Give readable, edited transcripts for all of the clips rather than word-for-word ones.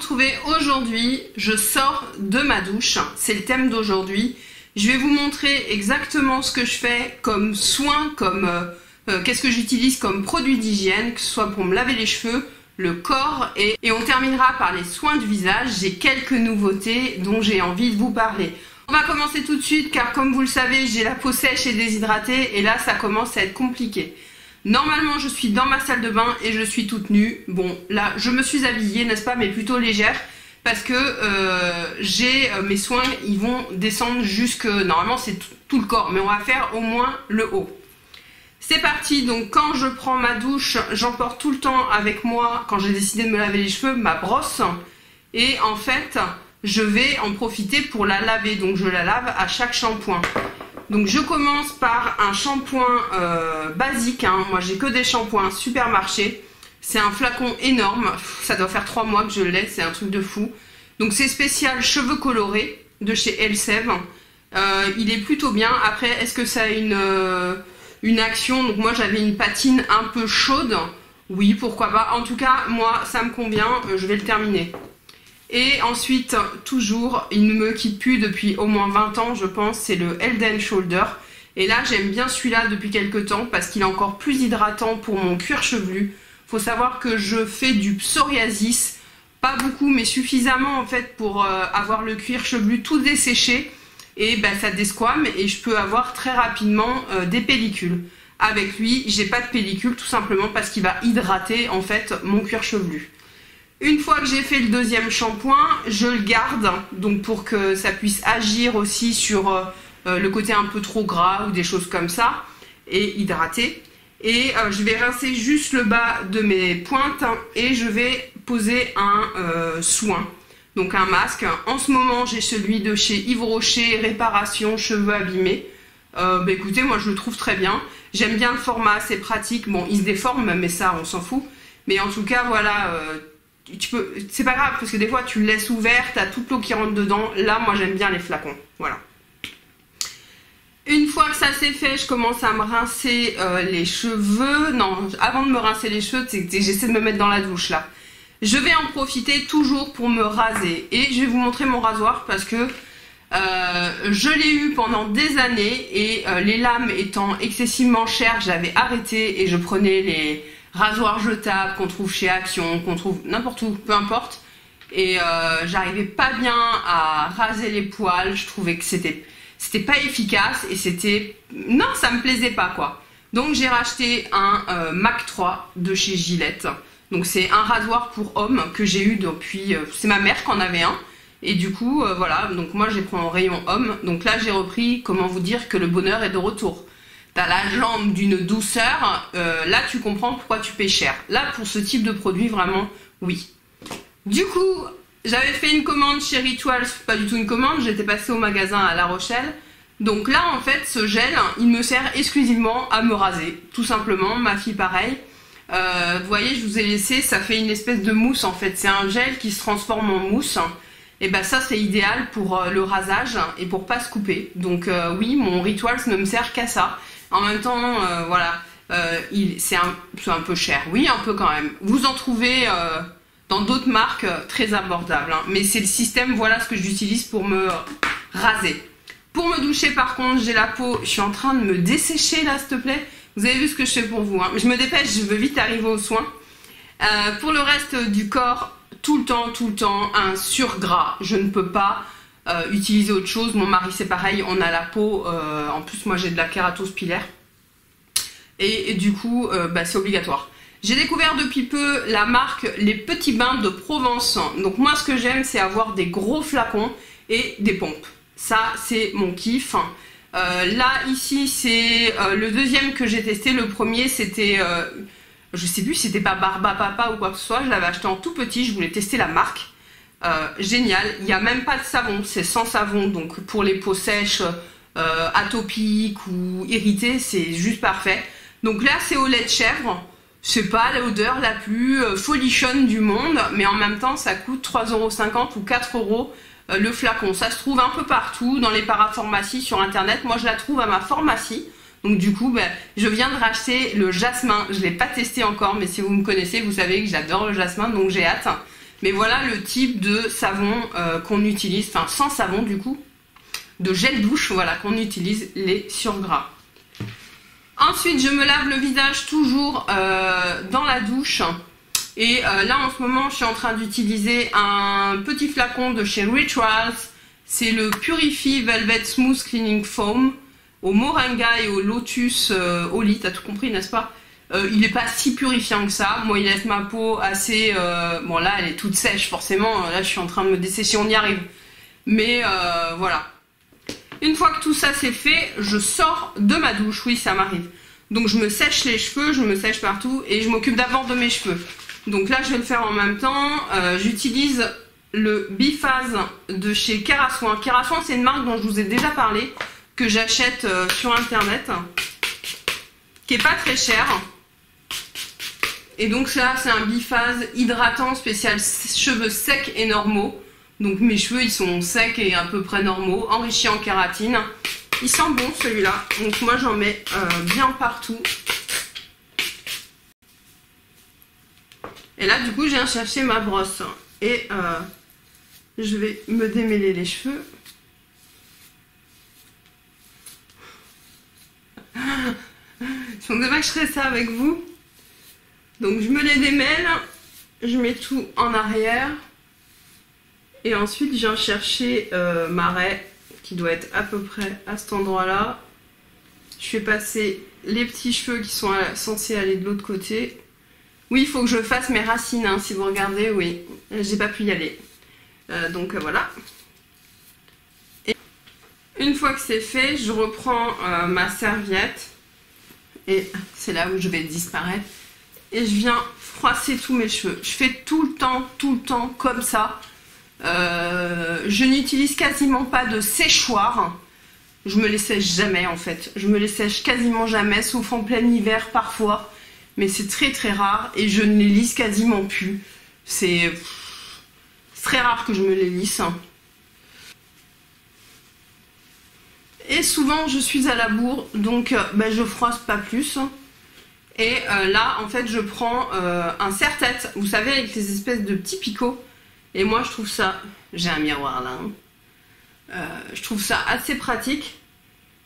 retrouver aujourd'hui. Je sors de ma douche, c'est le thème d'aujourd'hui. Je vais vous montrer exactement ce que je fais comme soin, comme qu'est-ce que j'utilise comme produit d'hygiène, que ce soit pour me laver les cheveux, le corps et on terminera par les soins du visage. J'ai quelques nouveautés dont j'ai envie de vous parler. On va commencer tout de suite car comme vous le savez, j'ai la peau sèche et déshydratée et là ça commence à être compliqué. Normalement je suis dans ma salle de bain et je suis toute nue. Bon là je me suis habillée, n'est-ce pas, mais plutôt légère parce que j'ai mes soins, ils vont descendre jusque, normalement c'est tout le corps, mais on va faire au moins le haut. C'est parti. Donc quand je prends ma douche, j'emporte tout le temps avec moi, quand j'ai décidé de me laver les cheveux, ma brosse. Et en fait, je vais en profiter pour la laver. Donc je la lave à chaque shampoing. Donc je commence par un shampoing basique. Hein. Moi j'ai que des shampoings supermarché. C'est un flacon énorme. Ça doit faire 3 mois que je l'ai. C'est un truc de fou. Donc c'est spécial cheveux colorés de chez Elseve. Il est plutôt bien. Après, est-ce que ça a une action? Donc moi j'avais une patine un peu chaude, oui pourquoi pas, en tout cas moi ça me convient, je vais le terminer. Et ensuite toujours, il ne me quitte plus depuis au moins 20 ans je pense, c'est le Head & Shoulder. Et là j'aime bien celui-là depuis quelques temps parce qu'il est encore plus hydratant pour mon cuir chevelu. Faut savoir que je fais du psoriasis, pas beaucoup mais suffisamment en fait pour avoir le cuir chevelu tout desséché. Et ben, ça desquame et je peux avoir très rapidement des pellicules. Avec lui, j'ai pas de pellicule tout simplement parce qu'il va hydrater en fait mon cuir chevelu. Une fois que j'ai fait le deuxième shampoing, je le garde donc pour que ça puisse agir aussi sur le côté un peu trop gras ou des choses comme ça et hydrater. Et je vais rincer juste le bas de mes pointes et je vais poser un soin. Donc un masque. En ce moment j'ai celui de chez Yves Rocher, réparation cheveux abîmés. Bah écoutez, moi je le trouve très bien. J'aime bien le format, c'est pratique. Bon, il se déforme, mais ça on s'en fout. Mais en tout cas voilà, tu peux, c'est pas grave parce que des fois tu le laisses ouvert, t'as toute l'eau qui rentre dedans. Là moi j'aime bien les flacons. Voilà. Une fois que ça c'est fait, je commence à me rincer les cheveux. Non, avant de me rincer les cheveux, j'essaie de me mettre dans la douche là. Je vais en profiter toujours pour me raser et je vais vous montrer mon rasoir parce que je l'ai eu pendant des années et les lames étant excessivement chères, j'avais arrêté et je prenais les rasoirs jetables qu'on trouve chez Action, qu'on trouve n'importe où, peu importe. Et j'arrivais pas bien à raser les poils, je trouvais que c'était pas efficace et c'était... Non, ça me plaisait pas quoi. Donc j'ai racheté un Mac 3 de chez Gillette. Donc c'est un rasoir pour homme que j'ai eu depuis, c'est ma mère qui en avait un. Et du coup, voilà, donc moi j'ai pris en rayon homme. Donc là j'ai repris, comment vous dire, que le bonheur est de retour. T'as la jambe d'une douceur, là tu comprends pourquoi tu paies cher. Là pour ce type de produit, vraiment, oui. Du coup, j'avais fait une commande chez Rituals, pas du tout une commande, j'étais passée au magasin à La Rochelle. Donc là en fait, ce gel, il me sert exclusivement à me raser, tout simplement, ma fille pareil. Vous voyez, je vous ai laissé, ça fait une espèce de mousse en fait, c'est un gel qui se transforme en mousse. Et ben ça c'est idéal pour le rasage et pour pas se couper. Donc oui, mon Rituals ne me sert qu'à ça. En même temps, voilà, c'est un peu cher, oui un peu quand même. Vous en trouvez dans d'autres marques très abordables, hein. Mais c'est le système, voilà ce que j'utilise pour me raser. Pour me doucher par contre, j'ai la peau, je suis en train de me dessécher là s'il te plaît. Vous avez vu ce que je fais pour vous, hein. Je me dépêche, je veux vite arriver aux soins. Pour le reste du corps, tout le temps, un surgras. Je ne peux pas utiliser autre chose. Mon mari c'est pareil, on a la peau, en plus moi j'ai de la kératose pilaire. Et du coup, bah, c'est obligatoire. J'ai découvert depuis peu la marque Les Petits Bains de Provence. Donc moi ce que j'aime c'est avoir des gros flacons et des pompes. Ça c'est mon kiff. Là ici c'est le deuxième que j'ai testé. Le premier c'était je sais plus si c'était pas Barba Papa ou quoi que ce soit, je l'avais acheté en tout petit, je voulais tester la marque. Génial, il n'y a même pas de savon, c'est sans savon, donc pour les peaux sèches, atopiques ou irritées, c'est juste parfait. Donc là c'est au lait de chèvre, c'est pas l'odeur la plus folichonne du monde, mais en même temps ça coûte 3,50 € ou 4 € le flacon. Ça se trouve un peu partout, dans les parapharmacies sur internet, moi je la trouve à ma pharmacie. Donc du coup, ben, je viens de racheter le jasmin. Je ne l'ai pas testé encore, mais si vous me connaissez, vous savez que j'adore le jasmin, donc j'ai hâte. Mais voilà le type de savon qu'on utilise, enfin sans savon du coup, de gel douche, voilà, qu'on utilise les surgras. Ensuite, je me lave le visage toujours dans la douche. Et là, en ce moment, je suis en train d'utiliser un petit flacon de chez Rituals. C'est le Purify Velvet Smooth Cleaning Foam au moringa et au lotus au lit, t'as tout compris, n'est-ce pas? Il n'est pas si purifiant que ça. Moi, il laisse ma peau assez... bon, là, elle est toute sèche, forcément. Là, je suis en train de me dessécher, on y arrive. Mais voilà. Une fois que tout ça c'est fait, je sors de ma douche. Oui, ça m'arrive. Donc, je me sèche les cheveux, je me sèche partout et je m'occupe d'abord de mes cheveux. Donc là, je vais le faire en même temps. J'utilise le Biphase de chez Kerastouin. Kerastouin, c'est une marque dont je vous ai déjà parlé, que j'achète sur Internet, qui est pas très cher. Et donc ça, c'est un biphase hydratant spécial cheveux secs et normaux. Donc mes cheveux, ils sont secs et à peu près normaux, enrichis en kératine. Il sent bon celui-là, donc moi j'en mets bien partout. Et là, du coup, je viens chercher ma brosse. Et je vais me démêler les cheveux. Donc dommage que je ferais ça avec vous. Donc je me les démêle, je mets tout en arrière. Et ensuite, je viens chercher ma raie, qui doit être à peu près à cet endroit-là. Je fais passer les petits cheveux qui sont censés aller de l'autre côté. Oui, il faut que je fasse mes racines, hein, si vous regardez, oui. J'ai pas pu y aller. Donc voilà. Et une fois que c'est fait, je reprends ma serviette. Et c'est là où je vais disparaître. Et je viens froisser tous mes cheveux. Je fais tout le temps comme ça. Je n'utilise quasiment pas de séchoir. Je me les sèche jamais en fait. Je me les sèche quasiment jamais, sauf en plein hiver parfois. Mais c'est très rare et je ne les lisse quasiment plus. C'est très rare que je me les lisse. Et souvent je suis à la bourre, donc je froisse pas plus. Et là en fait je prends un serre-tête, vous savez, avec les espèces de petits picots. Et moi je trouve ça, j'ai un miroir là, hein. Je trouve ça assez pratique.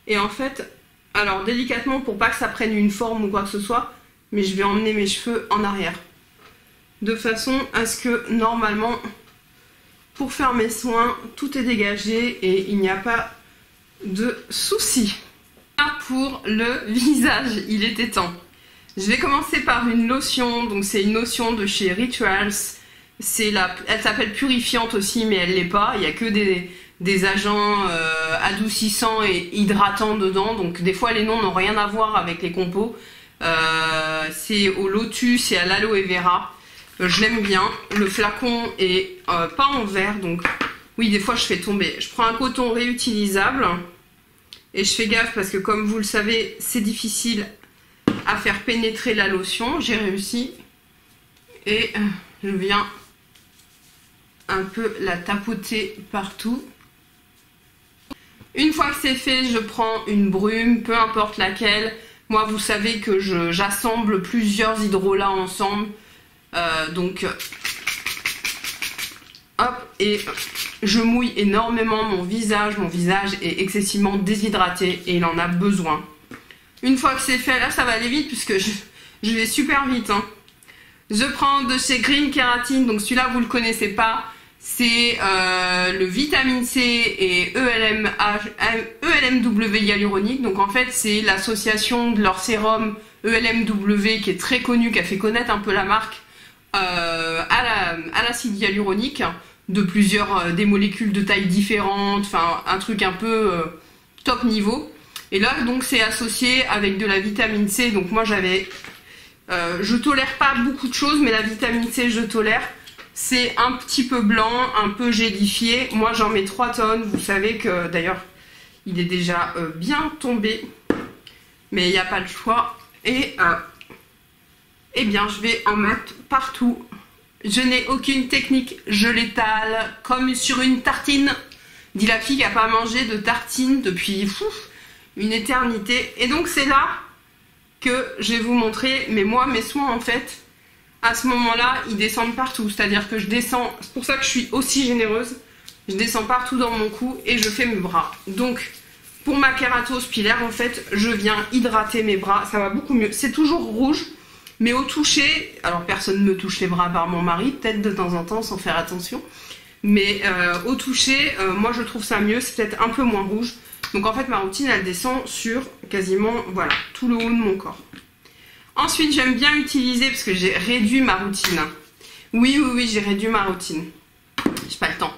Et en fait, alors délicatement pour pas que ça prenne une forme ou quoi que ce soit, mais je vais emmener mes cheveux en arrière. De façon à ce que normalement, pour faire mes soins, tout est dégagé et il n'y a pas de soucis. Pour le visage, il était temps. Je vais commencer par une lotion, donc c'est une lotion de chez Rituals. Elle s'appelle purifiante aussi, mais elle l'est pas. Il n'y a que des agents adoucissants et hydratants dedans, donc des fois les noms n'ont rien à voir avec les compos. C'est au lotus et à l'aloe vera. Je l'aime bien. Le flacon est pas en verre, donc oui, des fois je fais tomber. Je prends un coton réutilisable et je fais gaffe parce que comme vous le savez, c'est difficile à faire pénétrer la lotion. J'ai réussi et je viens un peu la tapoter partout. Une fois que c'est fait, je prends une brume, peu importe laquelle. Moi, vous savez que j'assemble plusieurs hydrolats ensemble. Donc, hop, et je mouille énormément mon visage. Mon visage est excessivement déshydraté et il en a besoin. Une fois que c'est fait, là, ça va aller vite puisque je vais super vite, hein. Je prends de chez Green Kératine, donc celui-là, vous ne le connaissez pas. C'est le vitamine C et ELMW hyaluronique. Donc en fait, c'est l'association de leur sérum ELMW qui est très connu, qui a fait connaître un peu la marque à l'acide hyaluronique de des molécules de taille différentes, enfin un truc un peu top niveau. Et là, donc c'est associé avec de la vitamine C. Donc moi je tolère pas beaucoup de choses, mais la vitamine C je tolère. C'est un petit peu blanc, un peu gélifié. Moi, j'en mets 3 tonnes. Vous savez que, d'ailleurs, il est déjà bien tombé. Mais il n'y a pas le choix. Et, eh bien, je vais en mettre partout. Je n'ai aucune technique. Je l'étale comme sur une tartine. Dit la fille qui n'a pas mangé de tartine depuis une éternité. Et donc, c'est là que je vais vous montrer. Mais moi, mes soins, en fait... à ce moment-là, ils descendent partout. C'est-à-dire que je descends, c'est pour ça que je suis aussi généreuse, je descends partout dans mon cou et je fais mes bras. Donc, pour ma kératose pilaire, en fait, je viens hydrater mes bras, ça va beaucoup mieux. C'est toujours rouge, mais au toucher, alors personne ne me touche les bras à part mon mari, peut-être de temps en temps sans faire attention, mais au toucher, moi je trouve ça mieux, c'est peut-être un peu moins rouge. Donc en fait ma routine elle descend sur quasiment, voilà, tout le haut de mon corps. Ensuite j'aime bien utiliser, parce que j'ai réduit ma routine. Oui, j'ai réduit ma routine. J'ai pas le temps.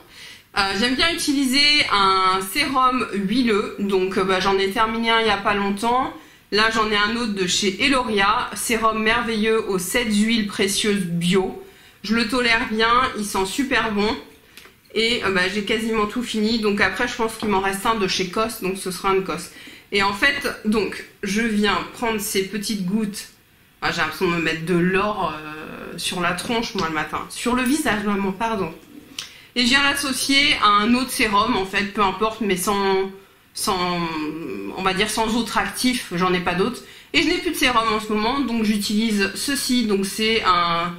J'aime bien utiliser un sérum huileux, donc j'en ai terminé un il n'y a pas longtemps. Là j'en ai un autre de chez Eloria, sérum merveilleux aux 7 huiles précieuses bio. Je le tolère bien, il sent super bon. Et j'ai quasiment tout fini, donc après je pense qu'il m'en reste un de chez Cos, donc ce sera un de Cos. Et en fait, donc je viens prendre ces petites gouttes, j'ai l'impression de me mettre de l'or sur la tronche moi le matin, sur le visage maman, pardon. Et je viens l'associer à un autre sérum en fait, peu importe, mais sans on va dire sans autre actif, j'en ai pas d'autres. Et je n'ai plus de sérum en ce moment, donc j'utilise ceci, donc c'est un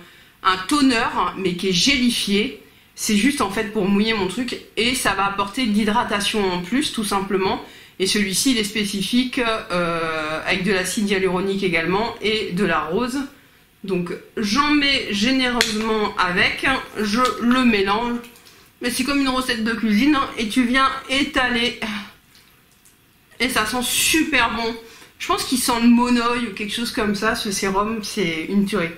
toner, mais qui est gélifié. C'est juste en fait pour mouiller mon truc et ça va apporter de l'hydratation en plus tout simplement. Et celui-ci il est spécifique avec de l'acide hyaluronique également et de la rose. Donc j'en mets généreusement avec, je le mélange. Mais c'est comme une recette de cuisine et tu viens étaler. Et ça sent super bon. Je pense qu'il sent le monoï ou quelque chose comme ça, ce sérum, c'est une tuerie.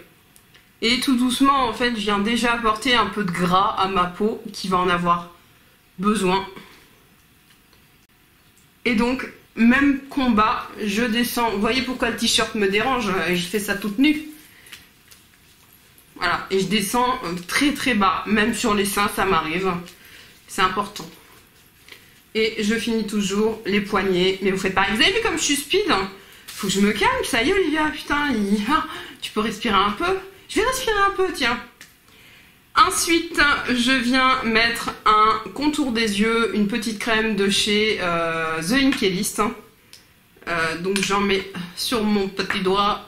Et tout doucement, en fait, je viens déjà apporter un peu de gras à ma peau qui va en avoir besoin. Et donc, même combat, je descends. Vous voyez pourquoi le t-shirt me dérange? Je fais ça toute nue. Voilà, et je descends très très bas. Même sur les seins, ça m'arrive. C'est important. Et je finis toujours les poignets. Mais vous faites pareil. Vous avez vu comme je suis speed? Faut que je me calme. Ça y est, Olivia, putain. Tu peux respirer un peu? Je vais respirer un peu, tiens. Ensuite, je viens mettre un contour des yeux, une petite crème de chez The Inkélist. Donc j'en mets sur mon petit doigt.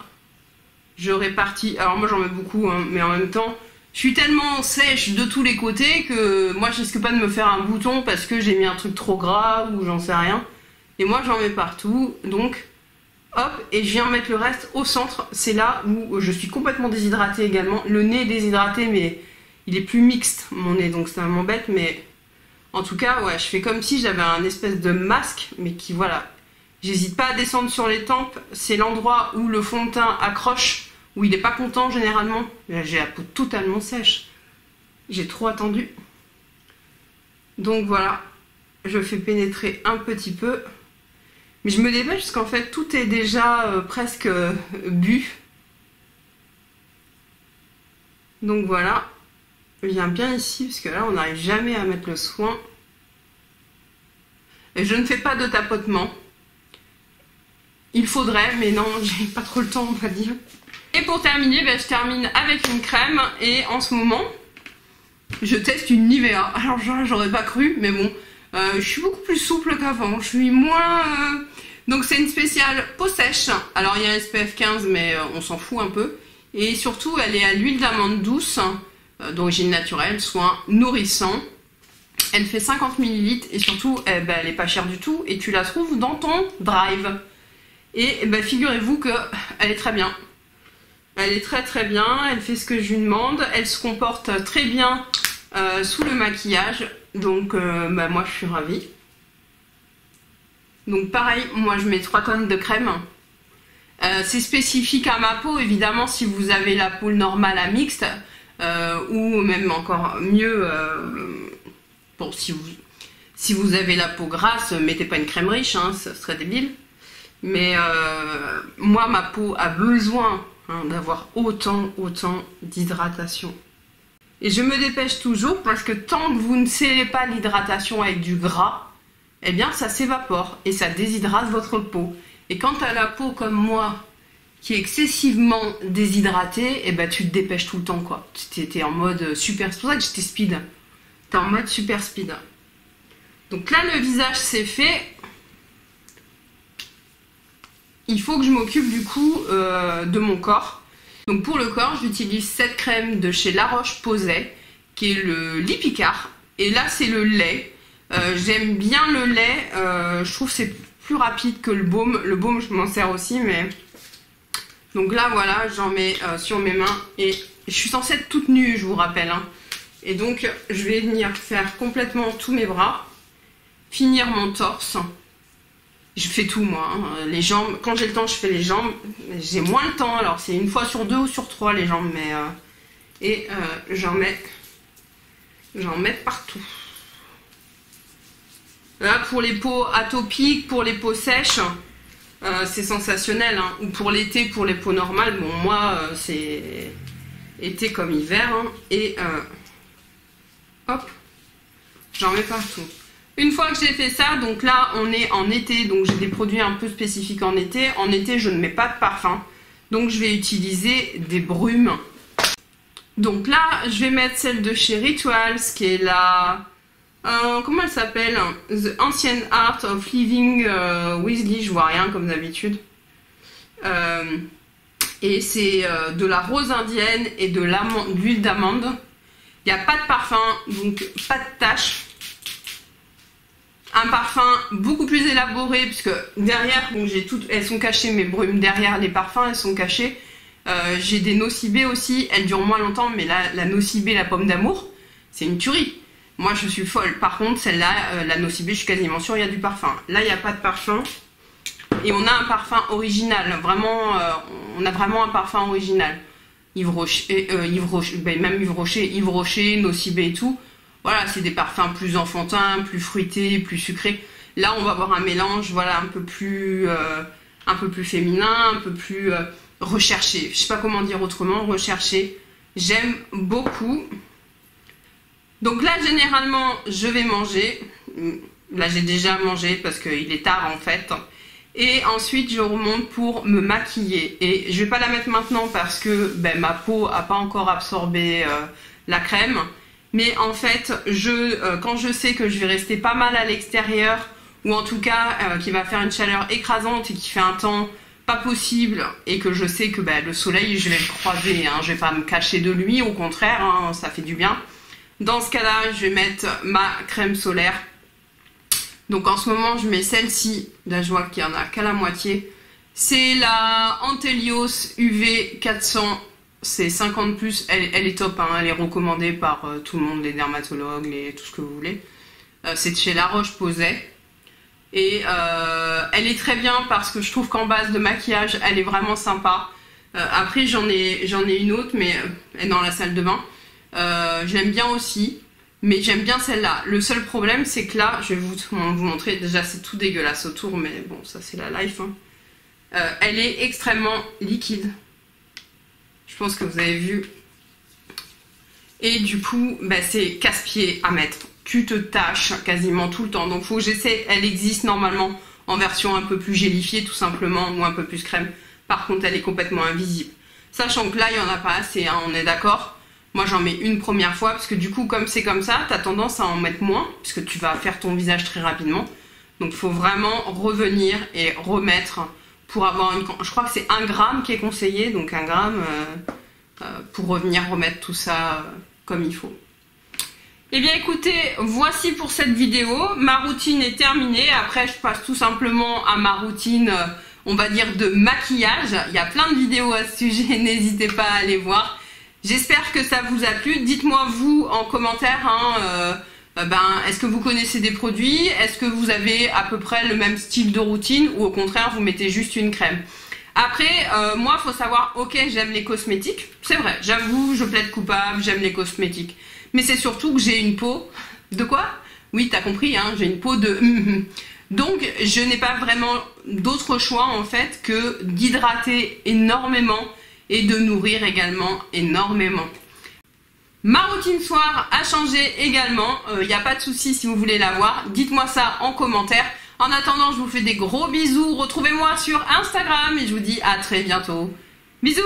Je répartis. Alors moi j'en mets beaucoup, hein, mais en même temps, je suis tellement sèche de tous les côtés que moi je risque pas de me faire un bouton parce que j'ai mis un truc trop gras ou j'en sais rien. Et moi j'en mets partout, donc... Hop, et je viens mettre le reste au centre. C'est là où je suis complètement déshydratée également. Le nez est déshydraté, mais il est plus mixte, mon nez, donc ça m'embête. Mais en tout cas, ouais, je fais comme si j'avais un espèce de masque, mais qui, voilà. J'hésite pas à descendre sur les tempes. C'est l'endroit où le fond de teint accroche, où il n'est pas content généralement. J'ai la peau totalement sèche. J'ai trop attendu. Donc voilà, je fais pénétrer un petit peu. Mais je me dépêche parce qu'en fait tout est déjà presque bu. Donc voilà. Je viens bien ici parce que là on n'arrive jamais à mettre le soin. Et je ne fais pas de tapotement. Il faudrait, mais non, j'ai pas trop le temps on va dire. Et pour terminer, je termine avec une crème. Et en ce moment, je teste une Nivea. Alors j'aurais pas cru, mais bon. Je suis beaucoup plus souple qu'avant. Je suis moins... Donc c'est une spéciale peau sèche. Alors il y a SPF 15 mais on s'en fout un peu. Et surtout elle est à l'huile d'amande douce d'origine naturelle, soin nourrissant. Elle fait 50 ml et surtout elle est pas chère du tout et tu la trouves dans ton drive. Et figurez-vous qu'elle est très bien. Elle est très très bien, elle fait ce que je lui demande. Elle se comporte très bien sous le maquillage. Donc moi je suis ravie. Donc pareil, moi je mets 3 tonnes de crème. C'est spécifique à ma peau, évidemment si vous avez la peau normale à mixte, ou même encore mieux, bon si vous avez la peau grasse, mettez pas une crème riche, hein, ça serait débile. Mais moi ma peau a besoin d'avoir autant d'hydratation. Et je me dépêche toujours parce que tant que vous ne scellez pas l'hydratation avec du gras, eh bien ça s'évapore et ça déshydrate votre peau. Et quand tu as la peau comme moi qui est excessivement déshydratée, tu te dépêches tout le temps quoi. Tu es en mode super, c'est pour ça que j'étais speed. Tu es en mode super speed. Donc là le visage c'est fait. Il faut que je m'occupe du coup de mon corps. Donc pour le corps, j'utilise cette crème de chez La Roche-Posay, qui est le Lipicard. Et là, c'est le lait. J'aime bien le lait. Je trouve que c'est plus rapide que le baume. Le baume, je m'en sers aussi, mais... Donc là, voilà, j'en mets sur mes mains. Et je suis censée être toute nue, je vous rappelle. Hein. Et donc, je vais venir faire complètement tous mes bras. Finir mon torse. Je fais tout, moi. Hein. Les jambes, quand j'ai le temps, je fais les jambes. J'ai moins le temps, alors c'est une fois sur 2 ou sur 3 les jambes. Mais j'en mets partout. Là, pour les peaux atopiques, pour les peaux sèches, c'est sensationnel. Hein. Ou pour l'été, pour les peaux normales. Bon, moi, c'est été comme hiver. Hein. Et hop, j'en mets partout. Une fois que j'ai fait ça, donc là, on est en été. Donc, j'ai des produits un peu spécifiques en été. En été, je ne mets pas de parfum. Donc, je vais utiliser des brumes. Donc là, je vais mettre celle de chez Rituals, qui est la... comment elle s'appelle? The Ancient Art of Living Weasley. Je vois rien comme d'habitude. Et c'est de la rose indienne et de l'huile d'amande. Il n'y a pas de parfum, donc pas de tache. Un parfum beaucoup plus élaboré, puisque derrière, bon, j'ai toutes, elles sont cachées, mes brumes derrière les parfums, elles sont cachées. J'ai des nocibés aussi, elles durent moins longtemps, mais là, la nocibé, la pomme d'amour, c'est une tuerie. Moi, je suis folle. Par contre, celle-là, la nocibé, je suis quasiment sûre, il y a du parfum. Là, il n'y a pas de parfum. Et on a un parfum original. Vraiment, on a vraiment un parfum original. Yves Rocher, même Yves Rocher, nocibé et tout. Voilà, c'est des parfums plus enfantins, plus fruités, plus sucrés. Là, on va avoir un mélange, voilà, un peu plus féminin, un peu plus recherché. Je sais pas comment dire autrement, recherché. J'aime beaucoup. Donc là, généralement, je vais manger. Là, j'ai déjà mangé parce qu'il est tard en fait. Et ensuite, je remonte pour me maquiller. Et je vais pas la mettre maintenant parce que ma peau a pas encore absorbé la crème. Mais en fait, quand je sais que je vais rester pas mal à l'extérieur, ou en tout cas qu'il va faire une chaleur écrasante et qu'il fait un temps pas possible, et que je sais que le soleil, je vais le croiser, hein, je vais pas me cacher de lui, au contraire, hein, ça fait du bien. Dans ce cas-là, je vais mettre ma crème solaire. Donc en ce moment, je mets celle-ci, là je vois qu'il n'y en a qu'à la moitié. C'est la Antelios UV 400. C'est 50+, elle est top, hein, elle est recommandée par tout le monde, les dermatologues, tout ce que vous voulez. C'est de chez La Roche-Posay. Et elle est très bien parce que je trouve qu'en base de maquillage, elle est vraiment sympa. Après, j'en ai une autre, mais elle est dans la salle de bain. J'aime bien aussi, mais j'aime bien celle-là. Le seul problème, c'est que là, je vais vous montrer, déjà c'est tout dégueulasse autour, mais bon, ça c'est la life. Hein. Elle est extrêmement liquide. Je pense que vous avez vu. Et du coup, c'est casse-pied à mettre. Tu te tâches quasiment tout le temps. Donc faut que j'essaie. Elle existe normalement en version un peu plus gélifiée tout simplement, ou un peu plus crème. Par contre, elle est complètement invisible. Sachant que là, il n'y en a pas assez, hein, on est d'accord. Moi, j'en mets une première fois, parce que du coup, comme c'est comme ça, tu as tendance à en mettre moins, puisque tu vas faire ton visage très rapidement. Donc il faut vraiment revenir et remettre... pour avoir une... Je crois que c'est 1 gramme qui est conseillé, donc 1 gramme pour revenir remettre tout ça comme il faut. Eh bien écoutez, voici pour cette vidéo. Ma routine est terminée. Après, je passe tout simplement à ma routine, on va dire, de maquillage. Il y a plein de vidéos à ce sujet, n'hésitez pas à aller voir. J'espère que ça vous a plu. Dites-moi vous en commentaire, hein, est-ce que vous connaissez des produits? Est-ce que vous avez à peu près le même style de routine? Ou au contraire, vous mettez juste une crème? Après, moi, il faut savoir, ok, j'aime les cosmétiques. C'est vrai, j'avoue, je plaide coupable, j'aime les cosmétiques. Mais c'est surtout que j'ai une peau... De quoi? Oui, t'as compris, hein, j'ai une peau de... Donc, je n'ai pas vraiment d'autre choix, en fait, que d'hydrater énormément et de nourrir également énormément. Ma routine soir a changé également, il n'y a pas de souci si vous voulez la voir, dites-moi ça en commentaire. En attendant, je vous fais des gros bisous, retrouvez-moi sur Instagram et je vous dis à très bientôt. Bisous!